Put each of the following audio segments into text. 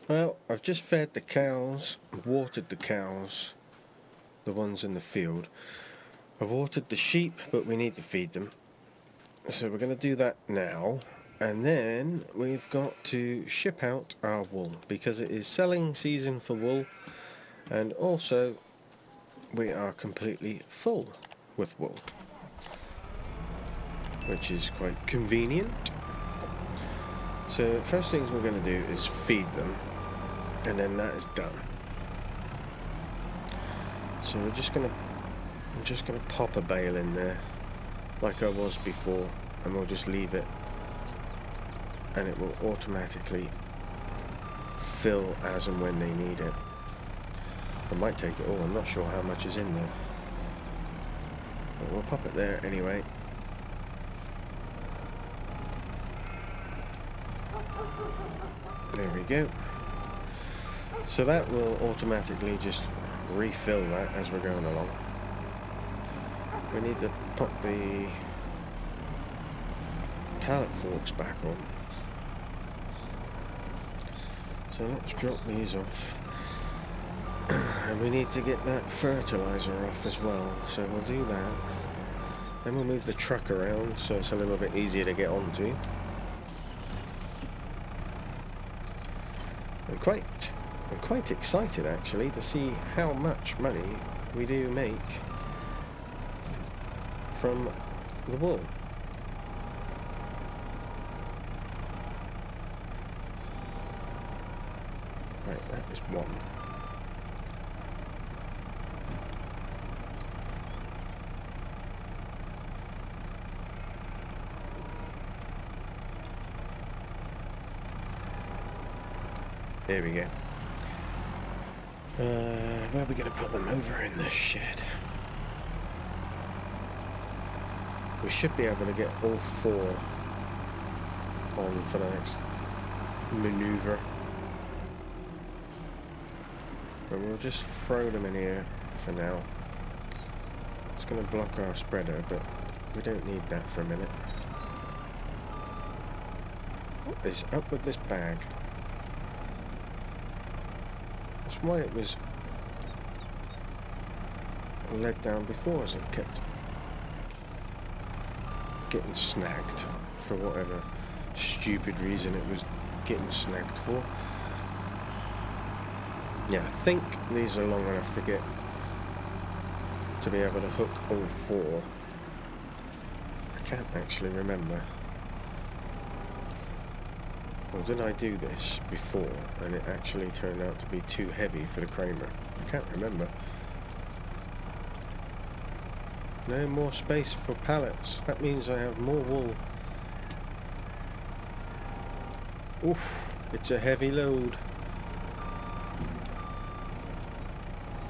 Well, I've just fed the cows, watered the cows, the ones in the field. I've watered the sheep, but we need to feed them. So we're going to do that now. And then we've got to ship out our wool, because it is selling season for wool. And also, we are completely full with wool, which is quite convenient. So first things we're going to do is feed them, and then that is done. So I'm just gonna pop a bale in there like I was before, and we'll just leave it, and it will automatically fill as and when they need it. I might take it all, I'm not sure how much is in there, but we'll pop it there anyway. There we go. So that will automatically just refill that as we're going along. We need to put the pallet forks back on. So let's drop these off. And we need to get that fertilizer off as well, so we'll do that. Then we'll move the truck around so it's a little bit easier to get onto. I'm quite excited actually to see how much money we do make from the wool. Right, that is one. There we go. Where are we going to put them? Over in the shed. We should be able to get all four on for the next maneuver. But we'll just throw them in here for now. It's going to block our spreader, but we don't need that for a minute. What is up with this bag? That's why it was let down before, as it kept getting snagged for whatever stupid reason it was getting snagged for. Yeah, I think these are long enough to get to be able to hook all four. I can't actually remember. Or did I do this before and it actually turned out to be too heavy for the Kramer? I can't remember. No more space for pallets. That means I have more wool. Oof, it's a heavy load.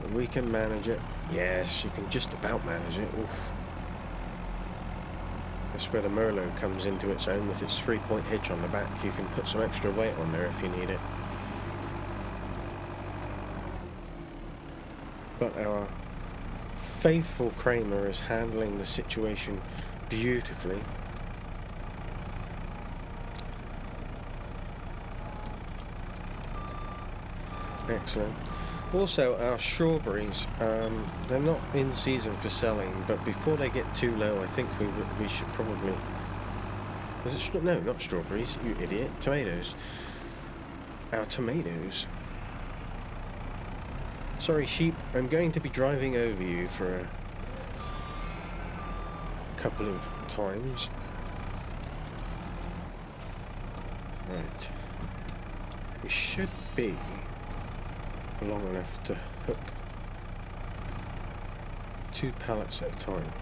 But we can manage it. Yes, you can just about manage it. Oof. That's where the Merlot comes into its own with its 3-point hitch on the back. You can put some extra weight on there if you need it. But our faithful Kramer is handling the situation beautifully. Excellent. Also, our strawberries, they're not in season for selling, but before they get too low, I think we should probably... Is it no, not strawberries, you idiot. Tomatoes. Our tomatoes. Sorry, sheep, I'm going to be driving over you for a couple of times. Right. We should be long enough to hook 2 pallets at a time.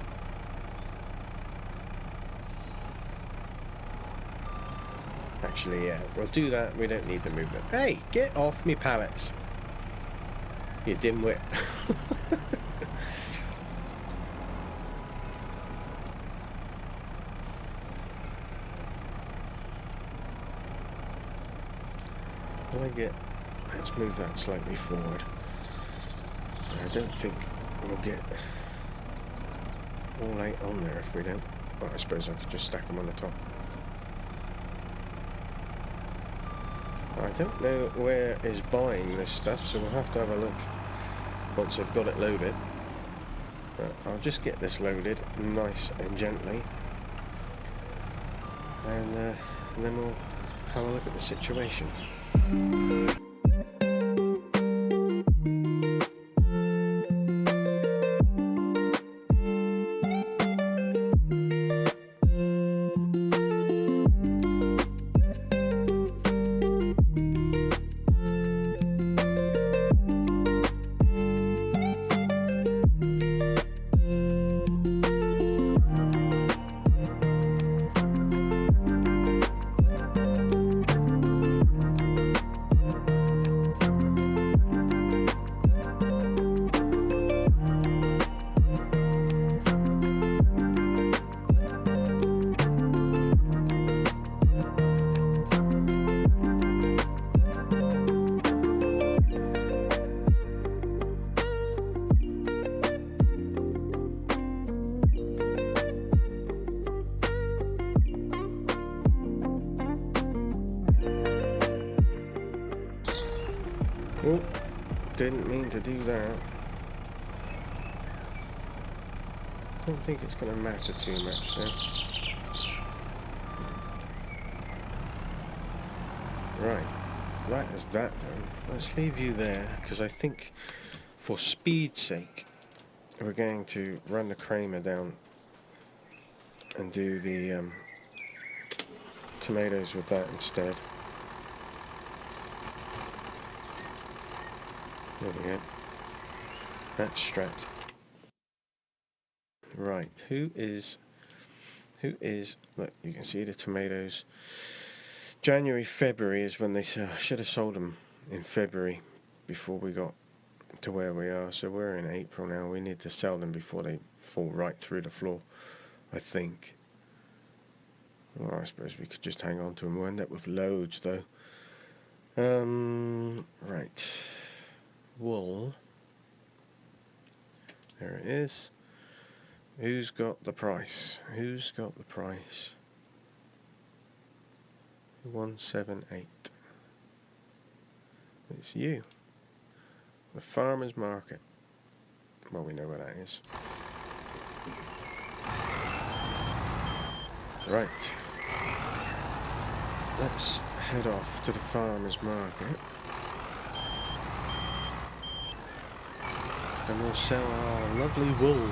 Actually, yeah, we'll do that. We don't need to move them. Hey, get off me pallets, you dimwit. Let's move that slightly forward. I don't think we'll get all 8 on there if we don't. Well, I suppose I could just stack them on the top. I don't know where is buying this stuff, so we'll have to have a look once I've got it loaded. But I'll just get this loaded nice and gently, and then we'll have a look at the situation. Oh, didn't mean to do that. I don't think it's going to matter too much then. Right, that is that done. Let's leave you there, because I think for speed's sake we're going to run the Kramer down and do the tomatoes with that instead. There we go. That's strapped. Right, who is, look, you can see the tomatoes. January, February is when they sell. I should have sold them in February before we got to where we are. So we're in April now. We need to sell them before they fall right through the floor, I think. Well, I suppose we could just hang on to them. We'll end up with loads though. Right. Wool. There it is. Who's got the price? Who's got the price? 178. It's you. The farmer's market. Well, we know where that is. Right. Let's head off to the farmer's market. And we'll sell our lovely wool.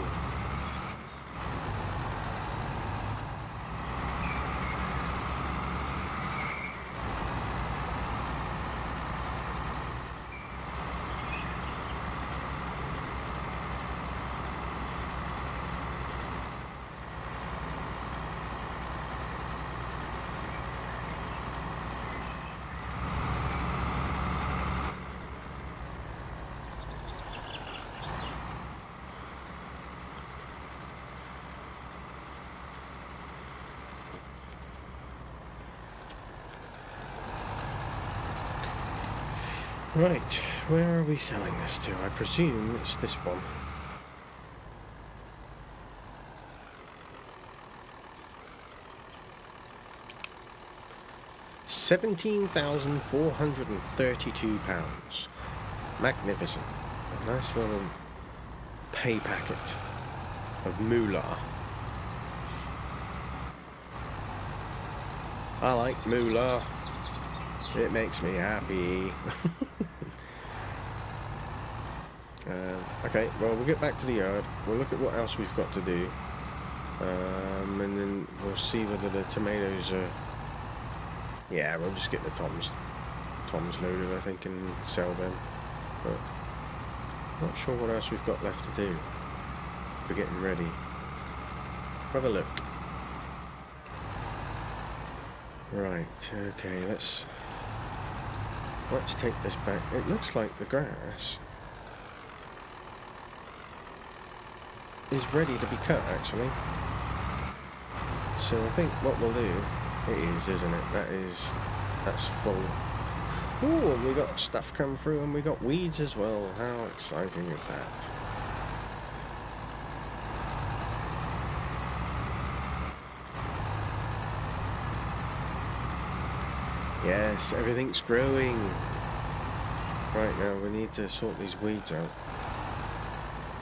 Right, where are we selling this to? I presume it's this one. £17,432. Magnificent. A nice little pay packet of moolah. I like moolah. It makes me happy. Okay, well, we'll get back to the yard. We'll look at what else we've got to do. And then we'll see whether the tomatoes are... Yeah, we'll just get the toms loaded, I think, and sell them. But not sure what else we've got left to do for getting ready. Have a look. Right, okay, let's take this back. It looks like the grass is ready to be cut, actually. So I think what we'll do, it is, isn't it? That's full. Ooh, and we got stuff come through, and we got weeds as well. How exciting is that? Yes, everything's growing. Right, now we need to sort these weeds out.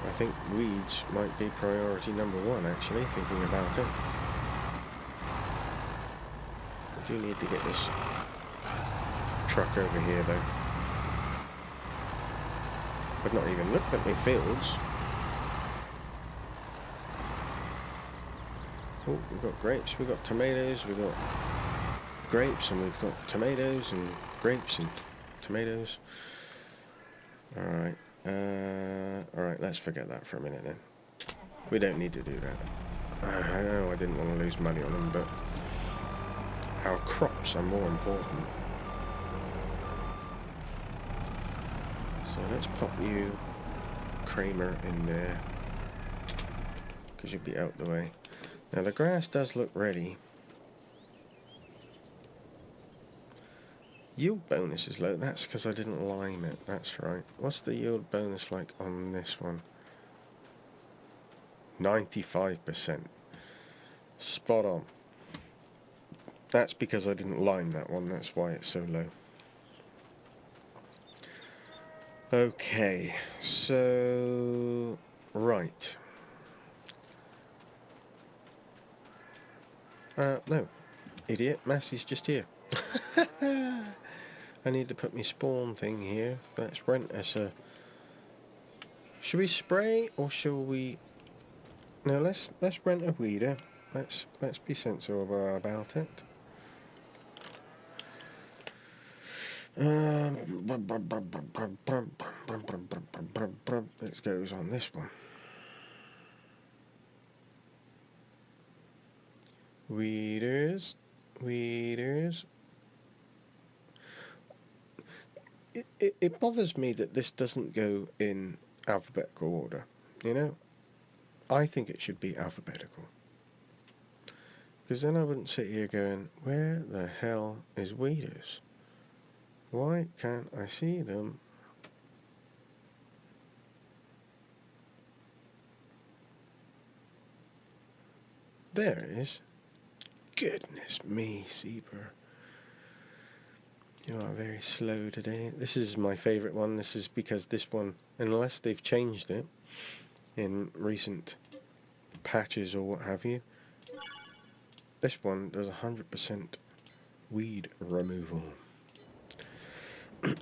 I think weeds might be priority number one, actually, thinking about it. I do need to get this truck over here, though. I've not even looked at my fields. Oh, we've got grapes, we've got tomatoes, we've got grapes, and we've got tomatoes and grapes and tomatoes. Alright, alright, let's forget that for a minute then. We don't need to do that. I know I didn't want to lose money on them, but our crops are more important. So let's pop you, Kramer, in there, because you'll be out the way. Now the grass does look ready. Yield bonus is low. That's because I didn't lime it. That's right. What's the yield bonus like on this one? 95%. Spot on. That's because I didn't lime that one. That's why it's so low. Okay, so right. No, idiot. Massey's just here. I need to put my spawn thing here. Let's rent us a... Should we spray or shall we... No, let's rent a weeder. Let's be sensible about it. Let's go on this one. Weeders. It bothers me that this doesn't go in alphabetical order, you know? I think it should be alphabetical. Because then I wouldn't sit here going, where the hell is weeders? Why can't I see them? There it is. Goodness me, Ceebur. You are very slow today. This is my favourite one. This is because this one, unless they've changed it in recent patches or what have you, this one does 100% weed removal. So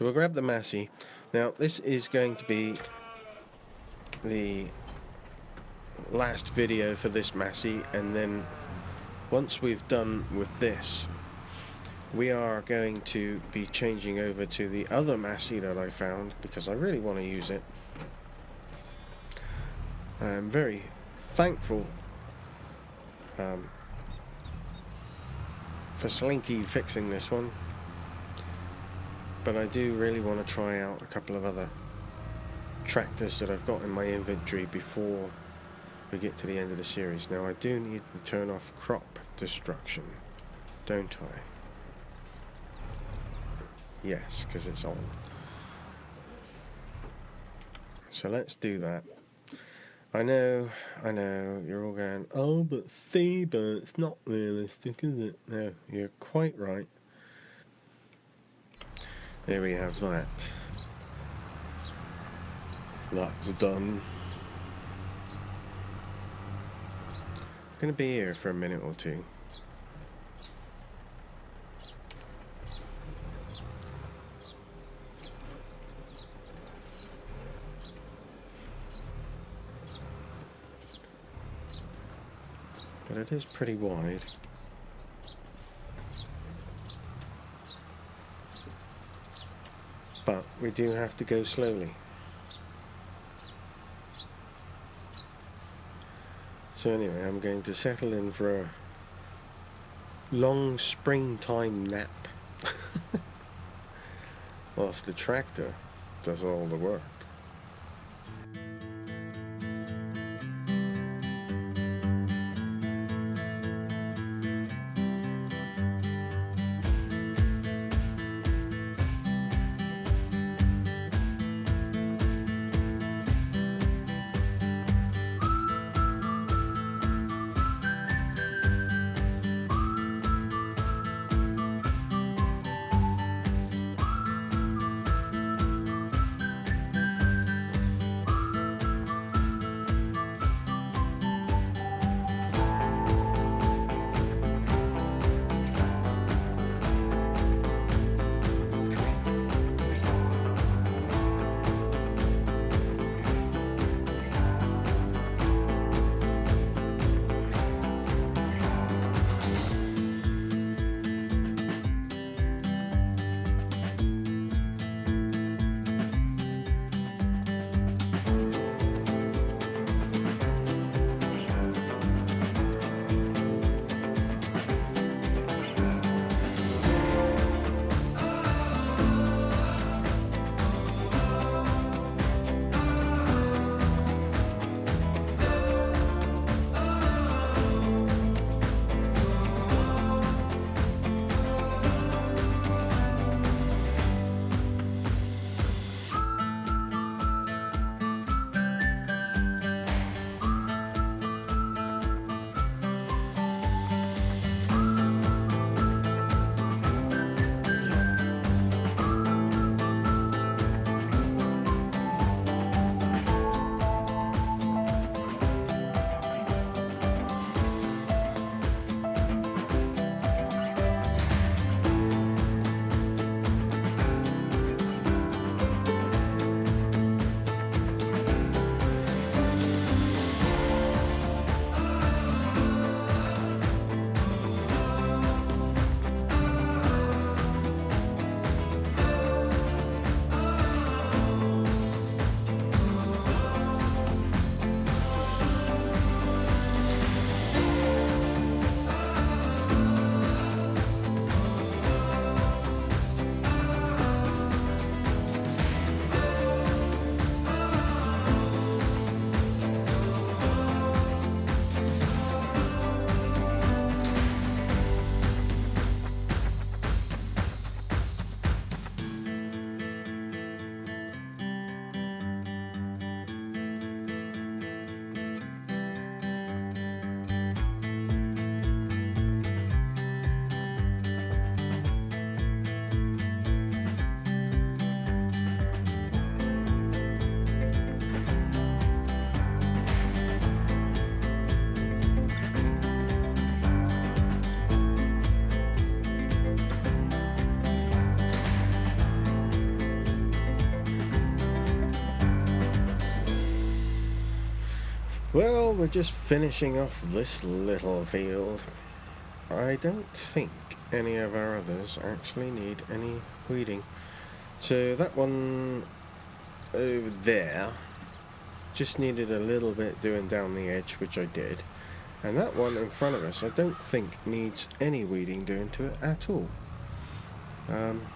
we'll grab the Massey. Now this is going to be the last video for this Massey, and then once we've done with this, we are going to be changing over to the other Massey that I found because I really want to use it. I'm very thankful for Slinky fixing this one, but I do really want to try out a couple of other tractors that I've got in my inventory before we get to the end of the series. Now I do need to turn off crop destruction, don't I? Yes, because it's on. So let's do that. I know, you're all going, oh, but Ceebur, it's not realistic, is it? No, you're quite right. There we have that. That's done. I'm going to be here for a minute or two. But it is pretty wide. But we do have to go slowly. So anyway, I'm going to settle in for a long springtime nap whilst the tractor does all the work. Well, we're just finishing off this little field. I don't think any of our others actually need any weeding. So that one over there just needed a little bit doing down the edge, which I did. And that one in front of us, I don't think needs any weeding doing to it at all. I'm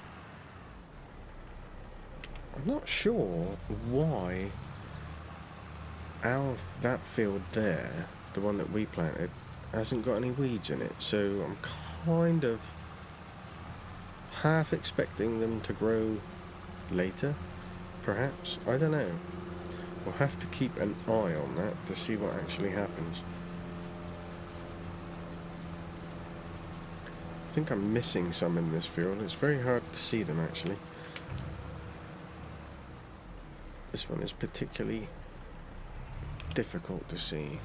not sure why that field there, the one that we planted, hasn't got any weeds in it. So I'm kind of half expecting them to grow later, perhaps. I don't know. We'll have to keep an eye on that to see what actually happens. I think I'm missing some in this field. It's very hard to see them actually. This one is particularly difficult to see.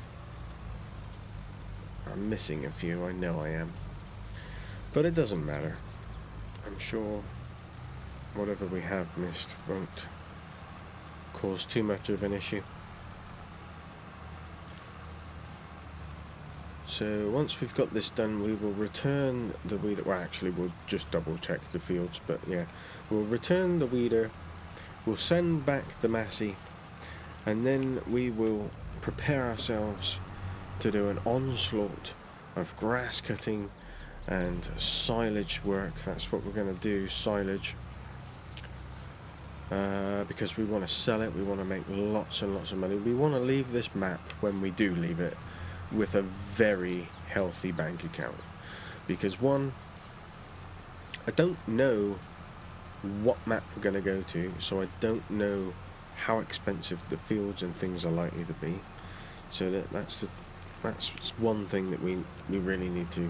I'm missing a few, I know I am. But it doesn't matter. I'm sure whatever we have missed won't cause too much of an issue. So once we've got this done, we will return the weeder. Well, actually, we'll just double check the fields, but yeah, we'll return the weeder, we'll send back the massey, and then we will prepare ourselves to do an onslaught of grass cutting and silage work. That's what we're going to do, silage, because we want to sell it, we want to make lots and lots of money. We want to leave this map, when we do leave it, with a very healthy bank account, because one, I don't know what map we're going to go to, so I don't know how expensive the fields and things are likely to be. So that's one thing that we really need to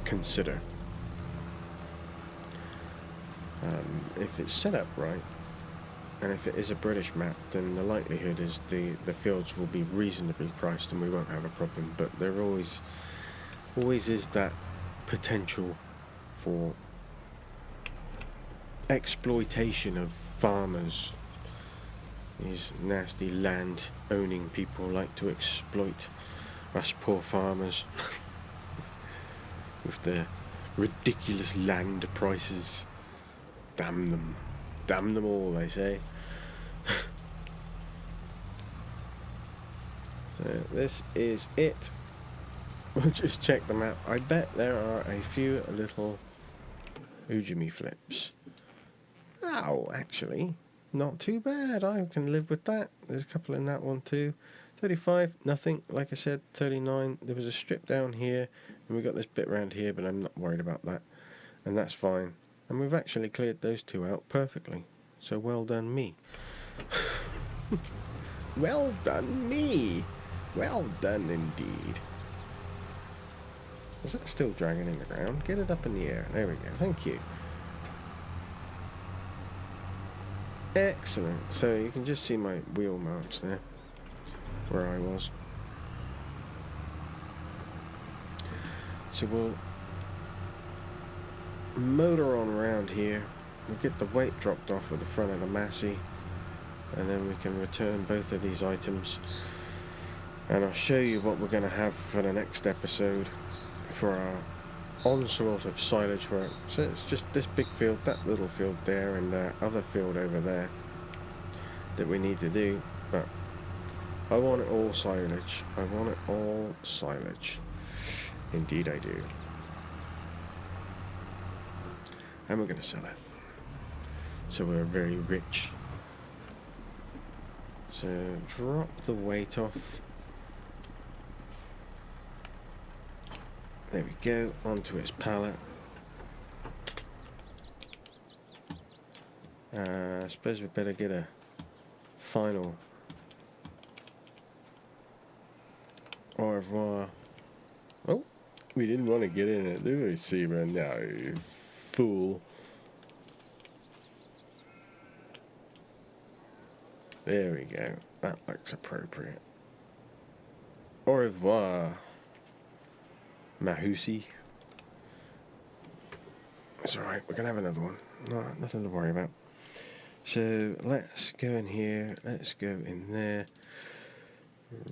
consider. If it's set up right, and if it is a British map, then the likelihood is the fields will be reasonably priced and we won't have a problem. But there always is that potential for exploitation of farmers. These nasty land owning people like to exploit us poor farmers with their ridiculous land prices. Damn them. Damn them all, they say. So this is it. We'll just check the map. I bet there are a few little Ujimi flips. Oh, actually, not too bad. I can live with that. There's a couple in that one too. 35, nothing. Like I said, 39. There was a strip down here, and we got this bit around here, but I'm not worried about that. And that's fine. And we've actually cleared those two out perfectly. So well done me. Well done me. Well done indeed. Is that still dragging in the ground? Get it up in the air. There we go. Thank you. Excellent. So you can just see my wheel marks there, where I was. So we'll motor on around here. We'll get the weight dropped off at the front of the massey, and then we can return both of these items. And I'll show you what we're going to have for the next episode for our onslaught of silage work. So it's just this big field, that little field there, and that other field over there that we need to do. But I want it all silage. I want it all silage. Indeed I do. And we're going to sell it. So we're very rich. So drop the weight off. There we go, onto its pallet. I suppose we better get a final au revoir. Oh, we didn't want to get in it, did we, Ceebur? No, you fool. There we go, that looks appropriate. Au revoir, Mahusi. It's alright, we can have another one. No, nothing to worry about. So let's go in here, let's go in there,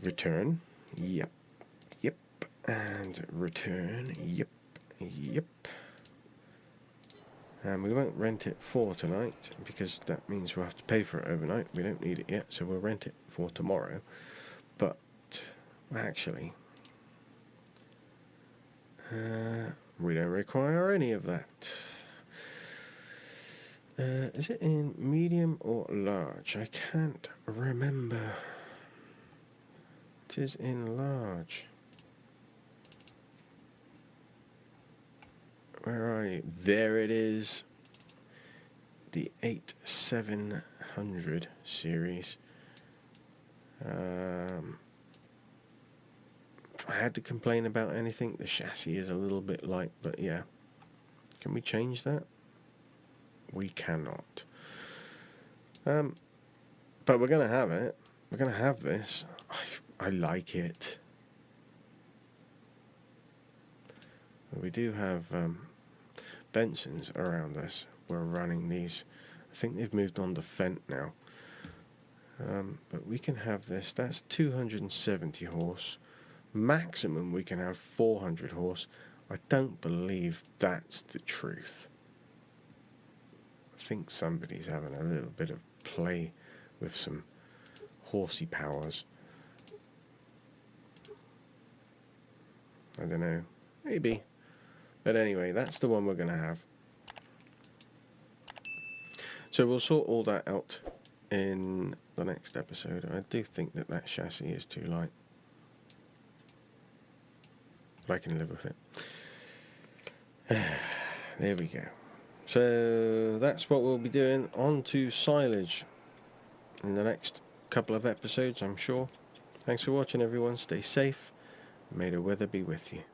return, yep, yep, and return, yep, yep. And we won't rent it for tonight because that means we'll have to pay for it overnight. We don't need it yet, so we'll rent it for tomorrow. But actually, we don't require any of that. Is it in medium or large? I can't remember. It is in large. Where are you? There it is. The 8700 series. If I had to complain about anything, the chassis is a little bit light, but yeah. Can we change that? We cannot. But we're going to have it. We're going to have this. I like it. We do have Bensons around us. We're running these. I think they've moved on to Fent now. But we can have this. That's 270 horse. Maximum we can have 400 horse. I don't believe that's the truth. I think somebody's having a little bit of play with some horsey powers. I don't know. Maybe. But anyway, that's the one we're going to have. So we'll sort all that out in the next episode. I do think that that chassis is too light. But I can live with it. There we go. So that's what we'll be doing. On to silage in the next couple of episodes, I'm sure. Thanks for watching, everyone. Stay safe. May the weather be with you.